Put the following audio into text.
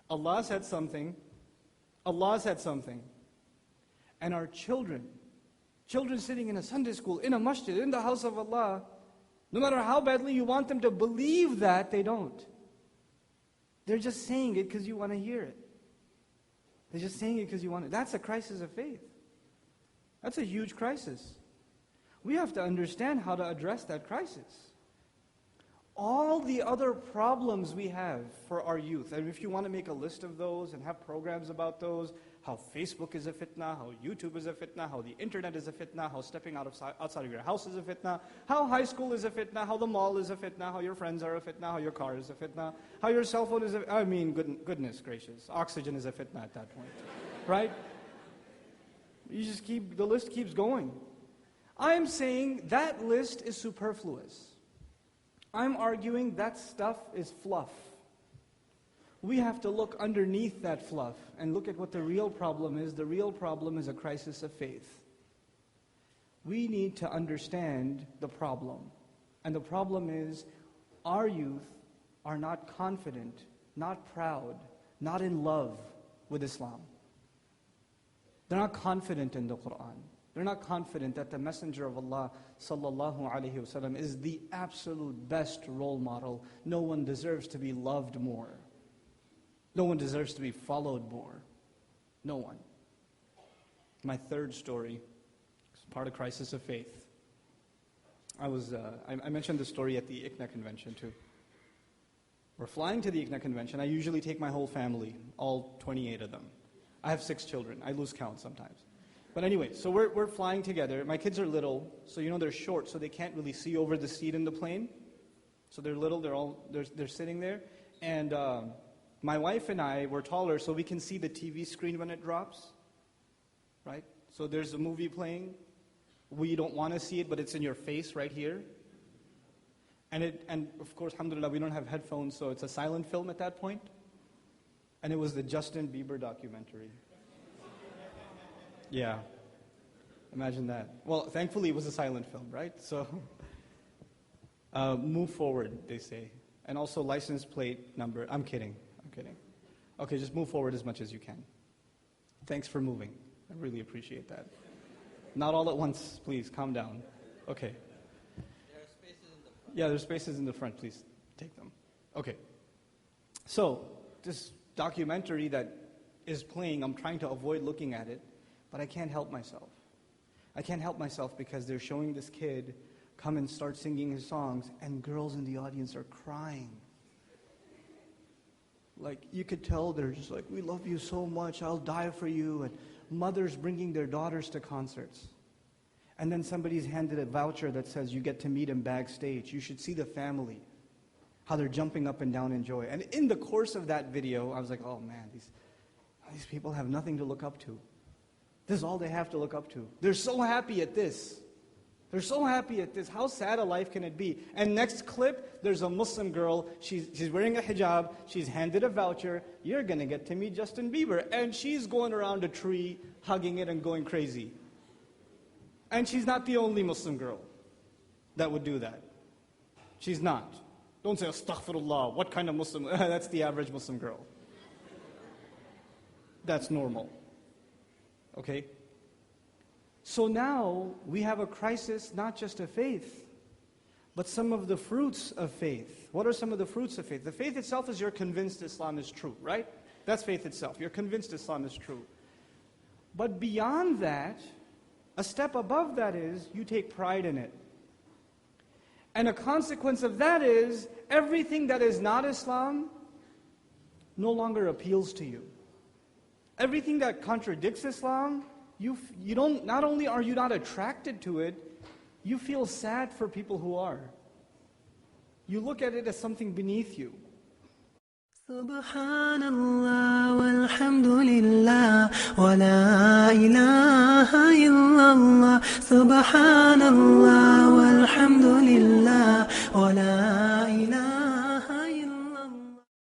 Allah said something. Allah said something. And our children sitting in a Sunday school, in a masjid, in the house of Allah, no matter how badly you want them to believe that, they don't. They're just saying it because you want to hear it. They're just saying it because you want it. That's a crisis of faith. That's a huge crisis. We have to understand how to address that crisis. All the other problems we have for our youth, and if you want to make a list of those and have programs about those, how Facebook is a fitna, how YouTube is a fitna, how the internet is a fitna, how stepping outside of your house is a fitna, how high school is a fitna, how the mall is a fitna, how your friends are a fitna, how your car is a fitna, how your cell phone is goodness gracious, oxygen is a fitna at that point, right? The list keeps going. I am saying that list is superfluous. I'm arguing that stuff is fluff. We have to look underneath that fluff and look at what the real problem is. The real problem is a crisis of faith. We need to understand the problem. And the problem is our youth are not confident, not proud, not in love with Islam. They're not confident in the Quran. They're not confident that the Messenger of Allah sallallahu alaihi wasallam is the absolute best role model. No one deserves to be loved more. No one deserves to be followed more. No one. My third story is part of crisis of faith. I mentioned this story at the ICNA convention too. We're flying to the ICNA convention. I usually take my whole family, all 28 of them. I have 6 children. I lose count sometimes. But anyway, so we're flying together. My kids are little, so they're short, so they can't really see over the seat in the plane. So they're little. They're sitting there, and my wife and I were taller, so we can see the TV screen when it drops, right? So there's a movie playing. We don't want to see it, but it's in your face right here. And of course, alhamdulillah, we don't have headphones, so it's a silent film at that point. And it was the Justin Bieber documentary. Yeah, imagine that. Well, thankfully it was a silent film, right? So, move forward, they say. And also license plate number. I'm kidding. Okay, just move forward as much as you can. Thanks for moving. I really appreciate that. Not all at once, please, calm down. Okay. There are spaces in the front. Yeah, there's spaces in the front, please take them. Okay. So, this documentary that is playing, I'm trying to avoid looking at it. But I can't help myself. I can't help myself because they're showing this kid come and start singing his songs, and girls in the audience are crying. Like, you could tell they're just like, we love you so much, I'll die for you. And mothers bringing their daughters to concerts. And then somebody's handed a voucher that says you get to meet him backstage. You should see the family, how they're jumping up and down in joy. And in the course of that video, I was like, oh man, these people have nothing to look up to. This is all they have to look up to. They're so happy at this. They're so happy at this. How sad a life can it be? And next clip, there's a Muslim girl. She's wearing a hijab. She's handed a voucher. You're going to get to meet Justin Bieber. And she's going around a tree, hugging it and going crazy. And she's not the only Muslim girl that would do that. She's not. Don't say, astaghfirullah, what kind of Muslim? That's the average Muslim girl. That's normal. Okay? So now we have a crisis not just of faith, but some of the fruits of faith. What are some of the fruits of faith? The faith itself is you're convinced Islam is true, right? That's faith itself. You're convinced Islam is true. But beyond that, a step above that is you take pride in it. And a consequence of that is everything that is not Islam no longer appeals to you. Everything that contradicts Islam, you don't. Not only are you not attracted to it, you feel sad for people who are. You look at it as something beneath you. Subhanallah walhamdulillah wa la ilaha illallah. Subhanallah walhamdulillah wa la ilaha